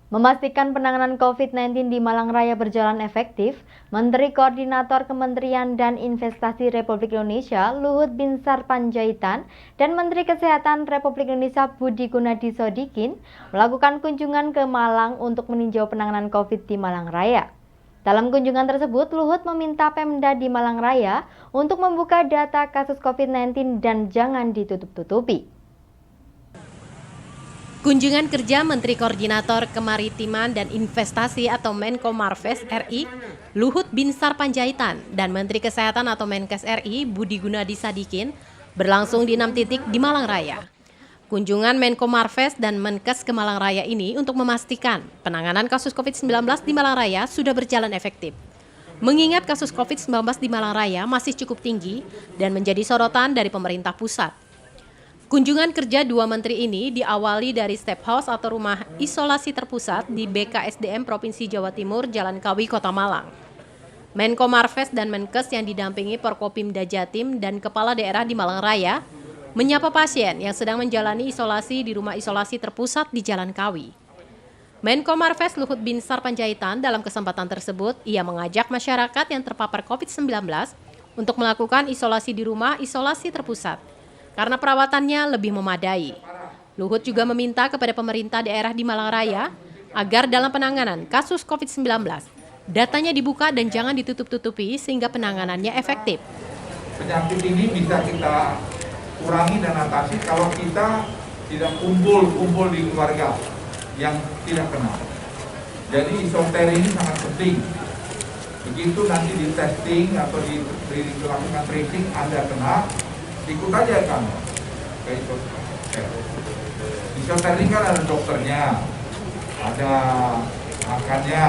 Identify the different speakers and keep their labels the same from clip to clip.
Speaker 1: Memastikan penanganan COVID-19 di Malang Raya berjalan efektif, Menteri Koordinator Kementerian dan Investasi Republik Indonesia Luhut Binsar Panjaitan dan Menteri Kesehatan Republik Indonesia Budi Gunadi Sodikin melakukan kunjungan ke Malang untuk meninjau penanganan COVID di Malang Raya. Dalam kunjungan tersebut, Luhut meminta Pemda di Malang Raya untuk membuka data kasus COVID-19 dan jangan ditutup-tutupi.
Speaker 2: Kunjungan kerja Menteri Koordinator Kemaritiman dan Investasi atau Menko Marves RI, Luhut Binsar Panjaitan, dan Menteri Kesehatan atau Menkes RI, Budi Gunadi Sadikin, berlangsung di 6 titik di Malang Raya. Kunjungan Menko Marves dan Menkes ke Malang Raya ini untuk memastikan penanganan kasus COVID-19 di Malang Raya sudah berjalan efektif. Mengingat kasus COVID-19 di Malang Raya masih cukup tinggi dan menjadi sorotan dari pemerintah pusat. Kunjungan kerja dua menteri ini diawali dari Step House atau rumah isolasi terpusat di BKSDM Provinsi Jawa Timur, Jalan Kawi, Kota Malang. Menko Marves dan Menkes yang didampingi Porkopimda Jatim dan Kepala Daerah di Malang Raya menyapa pasien yang sedang menjalani isolasi di rumah isolasi terpusat di Jalan Kawi. Menko Marves Luhut Binsar Panjaitan dalam kesempatan tersebut, ia mengajak masyarakat yang terpapar COVID-19 untuk melakukan isolasi di rumah isolasi terpusat, karena perawatannya lebih memadai. Luhut juga meminta kepada pemerintah daerah di Malang Raya agar dalam penanganan kasus COVID-19, datanya dibuka dan jangan ditutup-tutupi sehingga penanganannya efektif.
Speaker 3: Penyakit ini bisa kita kurangi dan atasi kalau kita tidak kumpul di keluarga yang tidak kena. Jadi isoter ini sangat penting. Begitu nanti di testing atau dilakukan tracing Anda kena, ikut aja kan ke isoter. Isoter ini kan ada dokternya, ada makannya,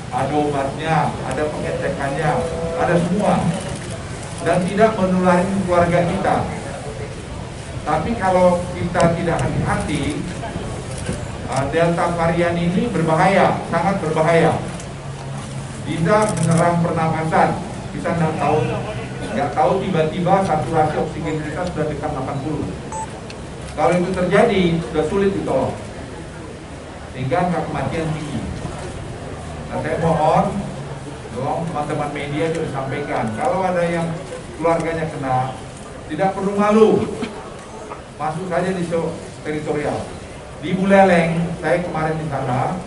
Speaker 3: ada obatnya, ada pengecekannya, ada semua, dan tidak menulari keluarga kita. Tapi kalau kita tidak hati-hati, Delta varian ini berbahaya, sangat berbahaya. Bisa menyerang pernapasan, bisa nggak tahu tiba-tiba saturasi oksigen kita sudah dekat 80. Kalau itu terjadi, sudah sulit ditolong, sehingga angka kematian tinggi. Nah, saya mohon, tolong teman-teman media juga sampaikan, kalau ada yang keluarganya kena, tidak perlu malu, masuk saja di teritorial. Di Buleleng, saya kemarin di sana,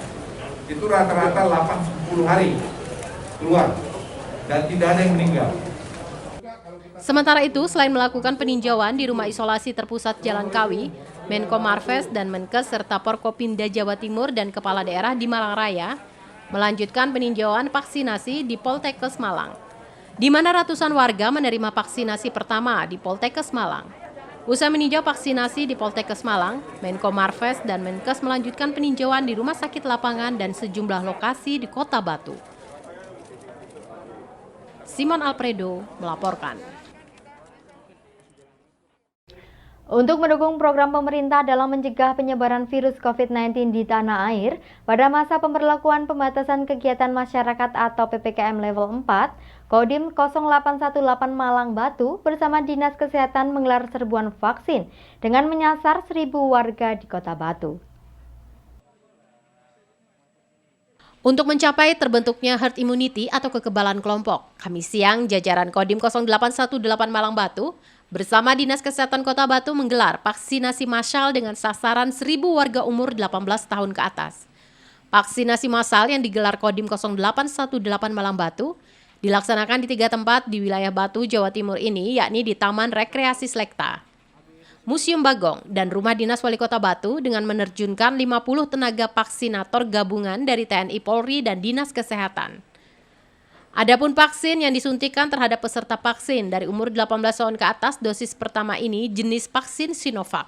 Speaker 3: itu rata-rata 8-10 hari keluar, dan tidak ada yang meninggal.
Speaker 2: Sementara itu, selain melakukan peninjauan di rumah isolasi terpusat Jalan Kawi, Menko Marves dan Menkes serta Porkopimda Jawa Timur dan Kepala Daerah di Malang Raya melanjutkan peninjauan vaksinasi di Poltekkes Malang, di mana ratusan warga menerima vaksinasi pertama di Poltekkes Malang. Usai meninjau vaksinasi di Poltekkes Malang, Menko Marves dan Menkes melanjutkan peninjauan di rumah sakit lapangan dan sejumlah lokasi di Kota Batu. Simon Alfredo melaporkan.
Speaker 1: Untuk mendukung program pemerintah dalam mencegah penyebaran virus COVID-19 di tanah air, pada masa pemberlakuan pembatasan kegiatan masyarakat atau PPKM level 4, Kodim 0818 Malang Batu bersama Dinas Kesehatan menggelar serbuan vaksin dengan menyasar 1.000 warga di Kota Batu.
Speaker 2: Untuk mencapai terbentuknya herd immunity atau kekebalan kelompok, Kamis siang jajaran Kodim 0818 Malang Batu bersama Dinas Kesehatan Kota Batu menggelar vaksinasi massal dengan sasaran 1.000 warga umur 18 tahun ke atas. Vaksinasi massal yang digelar Kodim 0818 Malang Batu dilaksanakan di 3 tempat di wilayah Batu, Jawa Timur ini, yakni di Taman Rekreasi Slekta, Museum Bagong, dan Rumah Dinas Wali Kota Batu dengan menerjunkan 50 tenaga vaksinator gabungan dari TNI Polri dan Dinas Kesehatan. Adapun vaksin yang disuntikan terhadap peserta vaksin dari umur 18 tahun ke atas dosis pertama ini jenis vaksin Sinovac.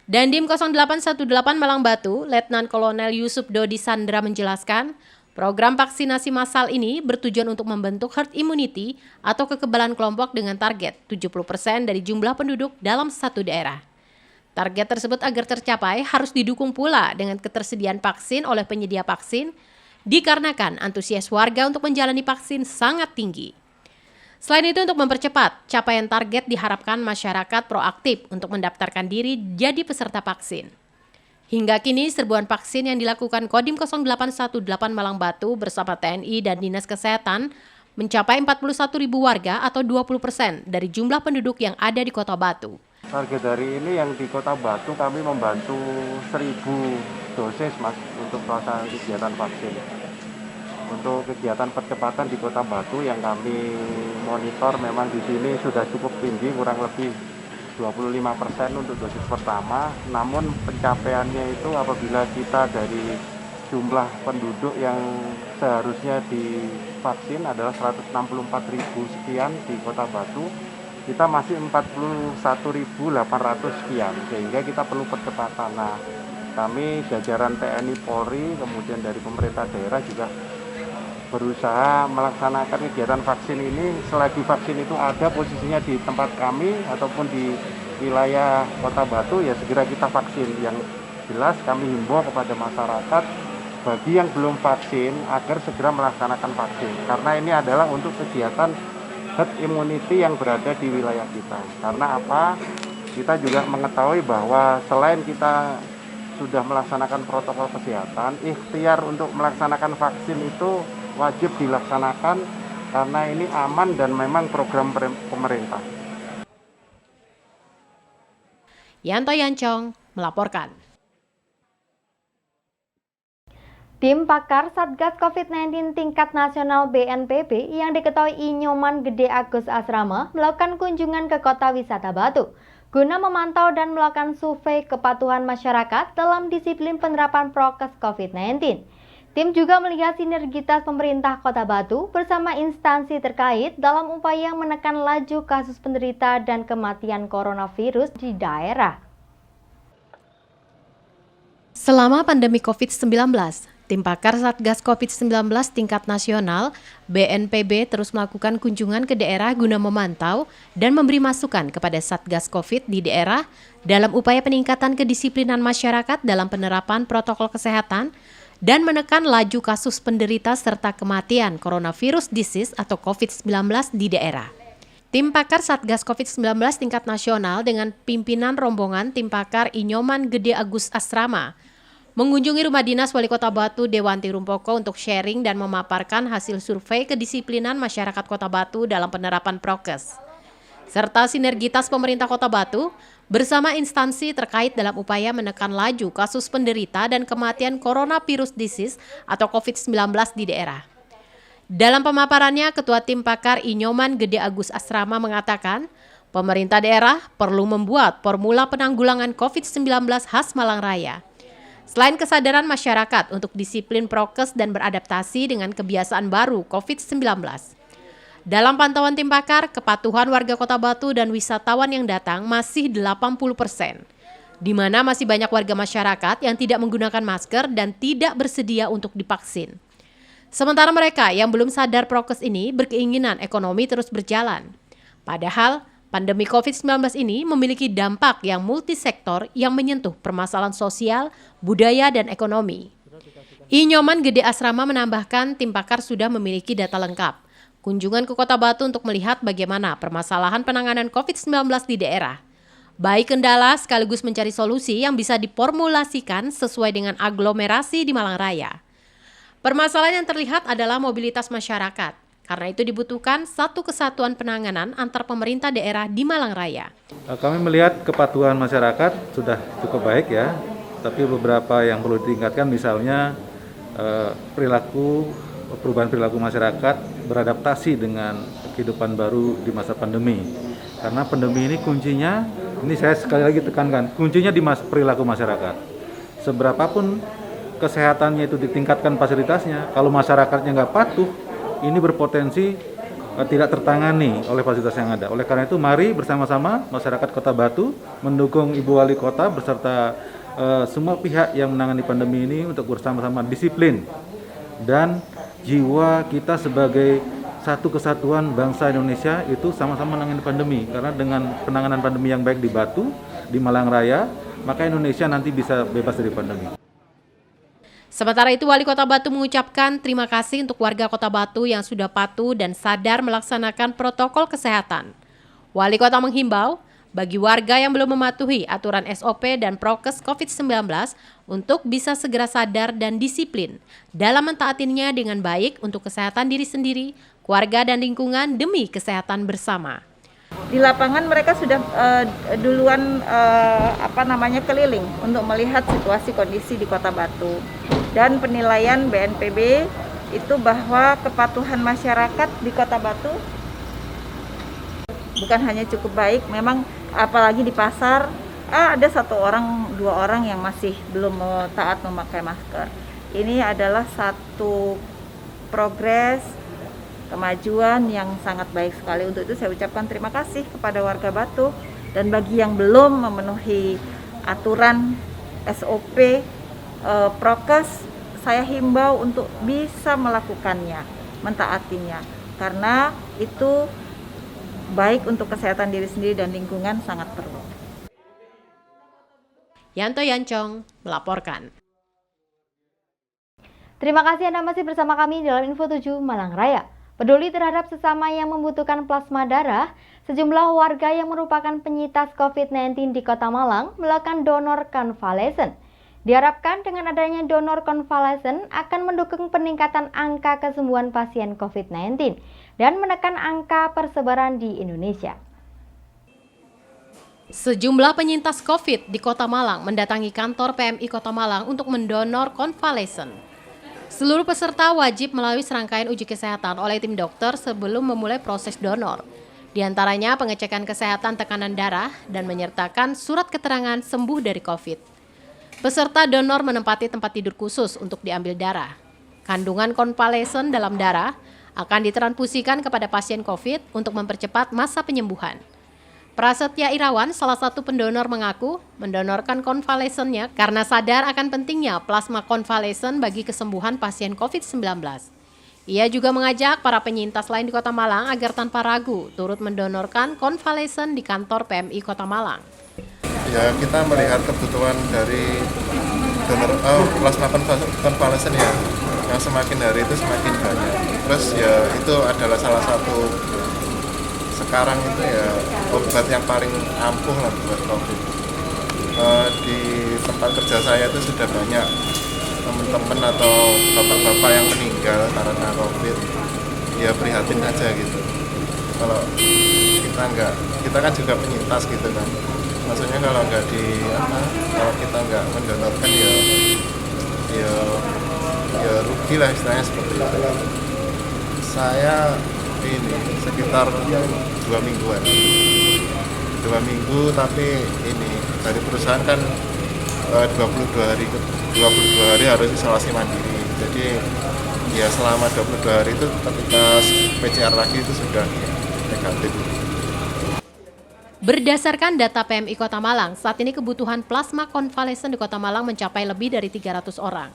Speaker 2: Dandim 0818 Malang Batu, Letnan Kolonel Yusuf Dodi Sandra menjelaskan, program vaksinasi massal ini bertujuan untuk membentuk herd immunity atau kekebalan kelompok dengan target 70% dari jumlah penduduk dalam satu daerah. Target tersebut agar tercapai harus didukung pula dengan ketersediaan vaksin oleh penyedia vaksin, dikarenakan antusias warga untuk menjalani vaksin sangat tinggi. Selain itu, untuk mempercepat capaian target diharapkan masyarakat proaktif untuk mendaftarkan diri jadi peserta vaksin. Hingga kini, serbuan vaksin yang dilakukan Kodim 0818 Malang Batu bersama TNI dan Dinas Kesehatan mencapai 41.000 warga atau 20% dari jumlah penduduk yang ada di Kota Batu.
Speaker 4: Target hari ini yang di Kota Batu kami membantu 1.000 dosis Mas untuk pelaksanaan kegiatan vaksin. Untuk kegiatan percepatan di Kota Batu yang kami monitor memang di sini sudah cukup tinggi, kurang lebih 25% untuk dosis pertama, namun pencapaiannya itu apabila kita dari jumlah penduduk yang seharusnya divaksin adalah 164.000 sekian di Kota Batu, kita masih 41.800 sekian, sehingga kita perlu percepatan. Nah, kami jajaran TNI Polri, kemudian dari pemerintah daerah juga berusaha melaksanakan kegiatan vaksin ini selagi vaksin itu ada posisinya di tempat kami ataupun di wilayah Kota Batu, ya segera kita vaksin. Yang jelas kami himbau kepada masyarakat bagi yang belum vaksin agar segera melaksanakan vaksin, karena ini adalah untuk kegiatan herd immunity yang berada di wilayah kita. Karena apa? Kita juga mengetahui bahwa selain kita sudah melaksanakan protokol kesehatan, ikhtiar untuk melaksanakan vaksin itu wajib dilaksanakan karena ini aman dan memang program pemerintah.
Speaker 2: Yanto Yancong melaporkan.
Speaker 1: Tim pakar Satgas COVID-19 tingkat nasional BNPB yang diketuai Inyoman Gede Agus Asrama melakukan kunjungan ke kota wisata Batu guna memantau dan melakukan survei kepatuhan masyarakat dalam disiplin penerapan prokes COVID-19. Tim juga melihat sinergitas pemerintah Kota Batu bersama instansi terkait dalam upaya menekan laju kasus penderita dan kematian coronavirus di daerah.
Speaker 2: Selama pandemi COVID-19, tim pakar Satgas COVID-19 tingkat nasional BNPB terus melakukan kunjungan ke daerah guna memantau dan memberi masukan kepada Satgas COVID di daerah dalam upaya peningkatan kedisiplinan masyarakat dalam penerapan protokol kesehatan dan menekan laju kasus penderita serta kematian coronavirus disease atau COVID-19 di daerah. Tim pakar Satgas COVID-19 tingkat nasional dengan pimpinan rombongan tim pakar Inyoman Gede Agus Asrama mengunjungi rumah dinas Wali Kota Batu Dewanti Rumpoko untuk sharing dan memaparkan hasil survei kedisiplinan masyarakat Kota Batu dalam penerapan prokes, serta sinergitas pemerintah Kota Batu bersama instansi terkait dalam upaya menekan laju kasus penderita dan kematian coronavirus disease atau COVID-19 di daerah. Dalam pemaparannya, Ketua Tim Pakar Inyoman Gede Agus Asrama mengatakan, pemerintah daerah perlu membuat formula penanggulangan COVID-19 khas Malang Raya. Selain kesadaran masyarakat untuk disiplin prokes dan beradaptasi dengan kebiasaan baru COVID-19. Dalam pantauan tim pakar, kepatuhan warga Kota Batu dan wisatawan yang datang masih 80%, di mana masih banyak warga masyarakat yang tidak menggunakan masker dan tidak bersedia untuk divaksin. Sementara mereka yang belum sadar prokes ini berkeinginan ekonomi terus berjalan. Padahal, pandemi COVID-19 ini memiliki dampak yang multisektor yang menyentuh permasalahan sosial, budaya, dan ekonomi. Inyoman Gede Asrama menambahkan tim pakar sudah memiliki data lengkap. Kunjungan ke Kota Batu untuk melihat bagaimana permasalahan penanganan COVID-19 di daerah. Baik kendala sekaligus mencari solusi yang bisa diformulasikan sesuai dengan aglomerasi di Malang Raya. Permasalahan yang terlihat adalah mobilitas masyarakat. Karena itu dibutuhkan satu kesatuan penanganan antar pemerintah daerah di Malang Raya.
Speaker 5: Kami melihat kepatuhan masyarakat sudah cukup baik ya, tapi beberapa yang perlu ditingkatkan misalnya perubahan perilaku masyarakat beradaptasi dengan kehidupan baru di masa pandemi. Karena pandemi ini kuncinya, ini saya sekali lagi tekankan, kuncinya di perilaku masyarakat. Seberapapun kesehatannya itu ditingkatkan fasilitasnya, kalau masyarakatnya nggak patuh, ini berpotensi tidak tertangani oleh fasilitas yang ada. Oleh karena itu, mari bersama-sama masyarakat Kota Batu mendukung Ibu Wali Kota beserta semua pihak yang menangani pandemi ini untuk bersama-sama disiplin dan jiwa kita sebagai satu kesatuan bangsa Indonesia itu sama-sama menangani pandemi. Karena dengan penanganan pandemi yang baik di Batu, di Malang Raya, maka Indonesia nanti bisa bebas dari pandemi.
Speaker 2: Sementara itu, Wali Kota Batu mengucapkan terima kasih untuk warga Kota Batu yang sudah patuh dan sadar melaksanakan protokol kesehatan. Wali Kota menghimbau bagi warga yang belum mematuhi aturan SOP dan prokes COVID-19 untuk bisa segera sadar dan disiplin dalam mentaatinya dengan baik untuk kesehatan diri sendiri, keluarga dan lingkungan demi kesehatan bersama.
Speaker 6: Di lapangan mereka sudah duluan keliling untuk melihat situasi kondisi di Kota Batu. Dan penilaian BNPB itu bahwa kepatuhan masyarakat di Kota Batu bukan hanya cukup baik, memang apalagi di pasar ada 1 orang, 2 orang yang masih belum taat memakai masker. Ini adalah satu progres kemajuan yang sangat baik sekali. Untuk itu saya ucapkan terima kasih kepada warga Batu, dan bagi yang belum memenuhi aturan SOP prokes, saya himbau untuk bisa melakukannya, mentaatinya, karena itu baik untuk kesehatan diri sendiri dan lingkungan sangat perlu.
Speaker 2: Yanto Yancong melaporkan.
Speaker 1: Terima kasih Anda masih bersama kami dalam Info 7 Malang Raya. Peduli terhadap sesama yang membutuhkan plasma darah, sejumlah warga yang merupakan penyintas COVID-19 di Kota Malang melakukan donor konvalesen. Diharapkan dengan adanya donor konvalesen akan mendukung peningkatan angka kesembuhan pasien COVID-19 dan menekan angka persebaran di Indonesia.
Speaker 2: Sejumlah penyintas COVID di Kota Malang mendatangi kantor PMI Kota Malang untuk mendonor konvalesen. Seluruh peserta wajib melalui serangkaian uji kesehatan oleh tim dokter sebelum memulai proses donor. Di antaranya pengecekan kesehatan tekanan darah dan menyertakan surat keterangan sembuh dari COVID. Peserta donor menempati tempat tidur khusus untuk diambil darah. Kandungan konvalesen dalam darah akan ditransfusikan kepada pasien COVID untuk mempercepat masa penyembuhan. Prasetya Irawan, salah satu pendonor, mengaku mendonorkan konvalesennya karena sadar akan pentingnya plasma konvalesen bagi kesembuhan pasien COVID-19. Ia juga mengajak para penyintas lain di Kota Malang agar tanpa ragu turut mendonorkan konvalesen di kantor PMI Kota Malang.
Speaker 7: Ya, kita melihat kebutuhan dari donor plasma konvalesen ya, yang semakin hari itu semakin banyak. Terus ya itu adalah salah satu sekarang itu ya obat yang paling ampuh lah buat COVID. Di tempat kerja saya itu sudah banyak teman-teman atau bapak-bapak yang meninggal karena COVID. Ya prihatin aja gitu. Kalau kita kan juga penyintas gitu kan. Maksudnya kalau kalau kita nggak mendonorkan ya rugi lah istilahnya seperti itu. Saya ini sekitar 2 mingguan, 2 minggu, tapi ini dari perusahaan kan 22 hari harus isolasi mandiri. Jadi ya selama 22 hari itu ketika PCR lagi itu sudah negatif.
Speaker 2: Berdasarkan data PMI Kota Malang, saat ini kebutuhan plasma konvalesen di Kota Malang mencapai lebih dari 300 orang.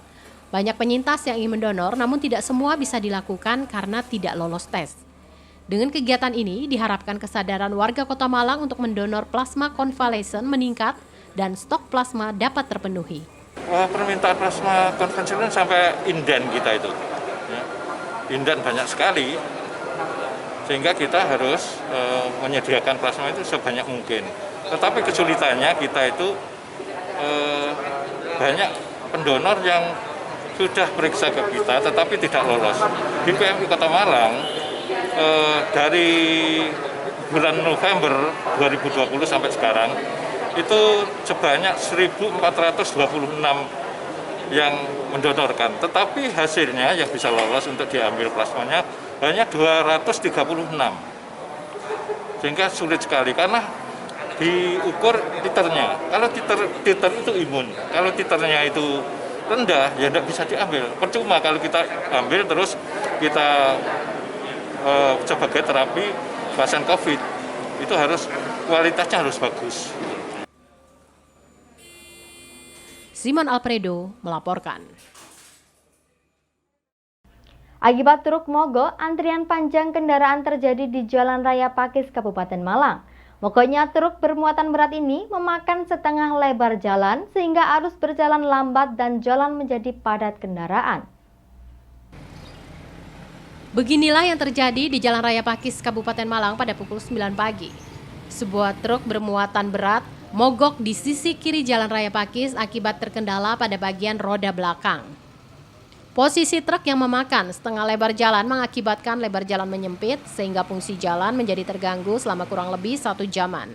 Speaker 2: Banyak penyintas yang ingin mendonor, namun tidak semua bisa dilakukan karena tidak lolos tes. Dengan kegiatan ini, diharapkan kesadaran warga Kota Malang untuk mendonor plasma konvalesen meningkat dan stok plasma dapat terpenuhi.
Speaker 8: Permintaan plasma konvalesen sampai inden kita itu. Ya. Inden banyak sekali, sehingga kita harus menyediakan plasma itu sebanyak mungkin. Tetapi kesulitannya kita itu banyak pendonor yang sudah periksa ke kita tetapi tidak lolos. Di PMI Kota Malang dari bulan November 2020 sampai sekarang itu sebanyak 1.426 yang mendonorkan, tetapi hasilnya yang bisa lolos untuk diambil plasmanya hanya 236, sehingga sulit sekali karena diukur titernya. Kalau titer itu imun, kalau titernya itu rendah ya tidak bisa diambil. Percuma kalau kita ambil terus kita sebagai terapi pasien COVID, itu harus kualitasnya harus bagus.
Speaker 2: Simon Alfredo melaporkan.
Speaker 1: Akibat truk mogok, antrian panjang kendaraan terjadi di Jalan Raya Pakis, Kabupaten Malang. Mogoknya truk bermuatan berat ini memakan setengah lebar jalan sehingga arus berjalan lambat dan jalan menjadi padat kendaraan. Beginilah yang terjadi di Jalan Raya Pakis, Kabupaten Malang pada pukul 9 pagi.
Speaker 2: sebuah truk bermuatan berat mogok di sisi kiri Jalan Raya Pakis akibat terkendala pada bagian roda belakang. Posisi truk yang memakan setengah lebar jalan mengakibatkan lebar jalan menyempit sehingga fungsi jalan menjadi terganggu selama kurang lebih 1 jaman.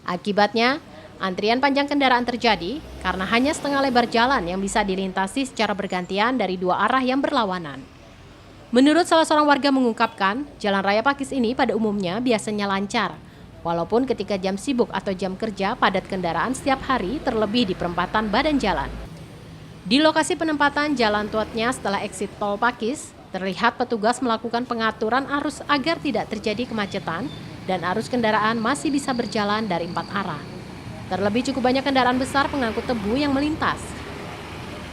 Speaker 2: Akibatnya, antrian panjang kendaraan terjadi karena hanya setengah lebar jalan yang bisa dilintasi secara bergantian dari 2 arah yang berlawanan. Menurut salah seorang warga mengungkapkan, Jalan Raya Pakis ini pada umumnya biasanya lancar. Walaupun ketika jam sibuk atau jam kerja padat kendaraan setiap hari terlebih di perempatan badan jalan. Di lokasi penempatan jalan tuatnya setelah exit tol Pakis, terlihat petugas melakukan pengaturan arus agar tidak terjadi kemacetan dan arus kendaraan masih bisa berjalan dari 4 arah. Terlebih cukup banyak kendaraan besar pengangkut tebu yang melintas.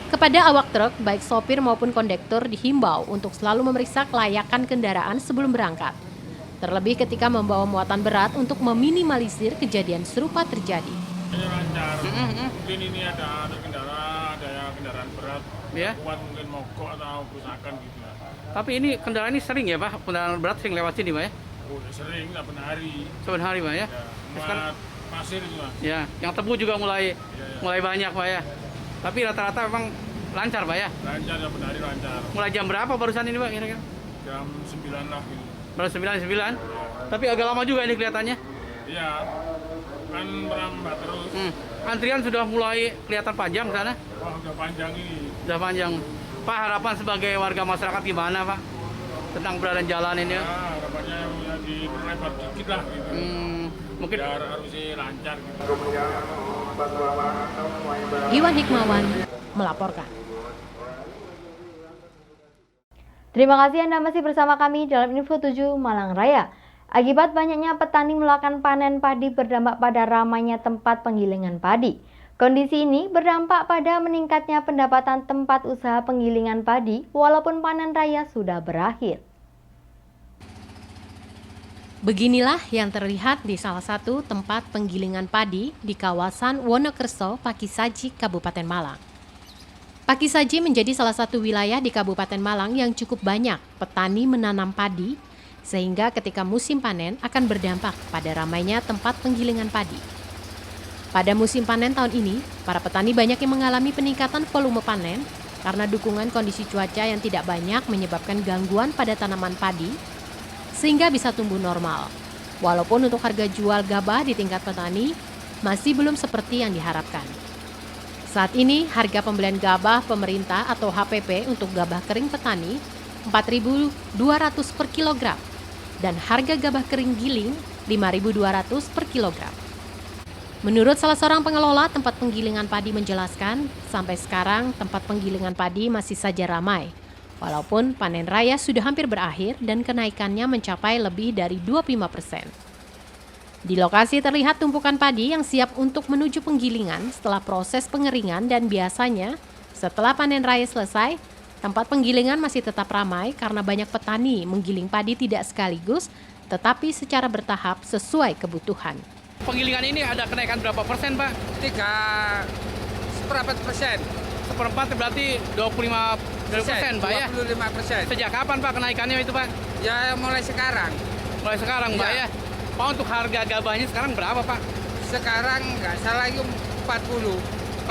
Speaker 2: Kepada awak truk, baik sopir maupun kondektur dihimbau untuk selalu memeriksa kelayakan kendaraan sebelum berangkat. Terlebih ketika membawa muatan berat untuk meminimalisir kejadian serupa terjadi.
Speaker 9: Lancar, mungkin ini ada kendaraan berat,
Speaker 10: ya?
Speaker 9: kuat mungkin mogok atau kerusakan gitu ya.
Speaker 10: Tapi ini kendaraan ini sering ya Pak? Kendaraan berat sering lewat sini Pak ya?
Speaker 9: Oh, sering, saben hari.
Speaker 10: Saben hari Pak ya?
Speaker 9: Ya, muat pasir itu Mas.
Speaker 10: Ya, yang tebu juga mulai banyak Pak ya? Tapi rata-rata memang lancar Pak ya?
Speaker 9: Lancar, saben hari lancar.
Speaker 10: Mulai jam berapa barusan ini Pak kira-kira?
Speaker 9: Jam 9 lah gitu.
Speaker 10: Baru 9. Tapi agak lama juga ini kelihatannya.
Speaker 9: Iya, kan merambat terus.
Speaker 10: Antrian sudah mulai kelihatan panjang sana?
Speaker 9: Wah, udah panjang ini.
Speaker 10: Sudah panjang. Pak, harapan sebagai warga masyarakat gimana Pak? Tentang keberadaan jalan ini?
Speaker 9: Ya, harapannya ya diperlebar dikit lah gitu.
Speaker 10: Mungkin
Speaker 9: biar harusnya lancar gitu.
Speaker 2: Iwan Hikmawan melaporkan.
Speaker 1: Terima kasih Anda masih bersama kami dalam Info 7 Malang Raya. Akibat banyaknya petani melakukan panen padi berdampak pada ramainya tempat penggilingan padi. Kondisi ini berdampak pada meningkatnya pendapatan tempat usaha penggilingan padi walaupun panen raya sudah berakhir.
Speaker 2: Beginilah yang terlihat di salah satu tempat penggilingan padi di kawasan Wonokerso, Pakisaji, Kabupaten Malang. Pakisaji menjadi salah satu wilayah di Kabupaten Malang yang cukup banyak petani menanam padi, sehingga ketika musim panen akan berdampak pada ramainya tempat penggilingan padi. Pada musim panen tahun ini, para petani banyak yang mengalami peningkatan volume panen karena dukungan kondisi cuaca yang tidak banyak menyebabkan gangguan pada tanaman padi, sehingga bisa tumbuh normal. Walaupun untuk harga jual gabah di tingkat petani masih belum seperti yang diharapkan. Saat ini, harga pembelian gabah pemerintah atau HPP untuk gabah kering petani Rp4.200 per kilogram dan harga gabah kering giling Rp5.200 per kilogram. Menurut salah seorang pengelola tempat penggilingan padi menjelaskan, sampai sekarang tempat penggilingan padi masih saja ramai. Walaupun panen raya sudah hampir berakhir dan kenaikannya mencapai lebih dari 25%. Di lokasi terlihat tumpukan padi yang siap untuk menuju penggilingan setelah proses pengeringan dan biasanya setelah panen raya selesai, tempat penggilingan masih tetap ramai karena banyak petani menggiling padi tidak sekaligus tetapi secara bertahap sesuai kebutuhan.
Speaker 10: Penggilingan ini ada kenaikan berapa persen Pak?
Speaker 11: 3,4%.
Speaker 10: Seperempat berarti 25% Pak ya?
Speaker 11: 25%.
Speaker 10: Sejak kapan Pak kenaikannya itu Pak?
Speaker 11: Ya mulai sekarang.
Speaker 10: Mulai sekarang Pak ya? Pak, untuk harga gabahnya sekarang berapa Pak?
Speaker 11: Sekarang nggak salah lagi 400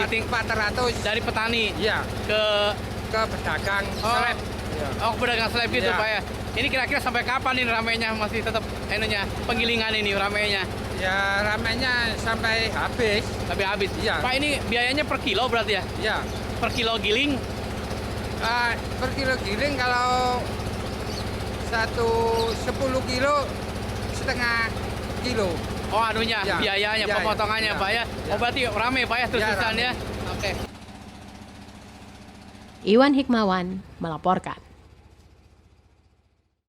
Speaker 10: dari petani
Speaker 11: ya
Speaker 10: ke
Speaker 11: pedagang slab.
Speaker 10: Oh, pedagang slab gitu
Speaker 11: ya.
Speaker 10: Pak ya. Ini kira-kira sampai kapan ini ramainya masih tetap penggilingan ini ramainya?
Speaker 11: Ya ramainya sampai habis.
Speaker 10: Sampai habis.
Speaker 11: Ya.
Speaker 10: Pak, ini biayanya per kilo berarti ya?
Speaker 11: Ya.
Speaker 10: Per kilo giling?
Speaker 11: Per kilo giling kalau 10 kilo setengah kilo.
Speaker 10: Oh, anunya,
Speaker 11: ya,
Speaker 10: biayanya,
Speaker 11: ya,
Speaker 10: pemotongannya
Speaker 11: ya,
Speaker 10: Pak ya?
Speaker 11: Ya.
Speaker 10: Oh, berarti rame Pak ya terus-terusan ya? Oke.
Speaker 2: Iwan Hikmawan melaporkan.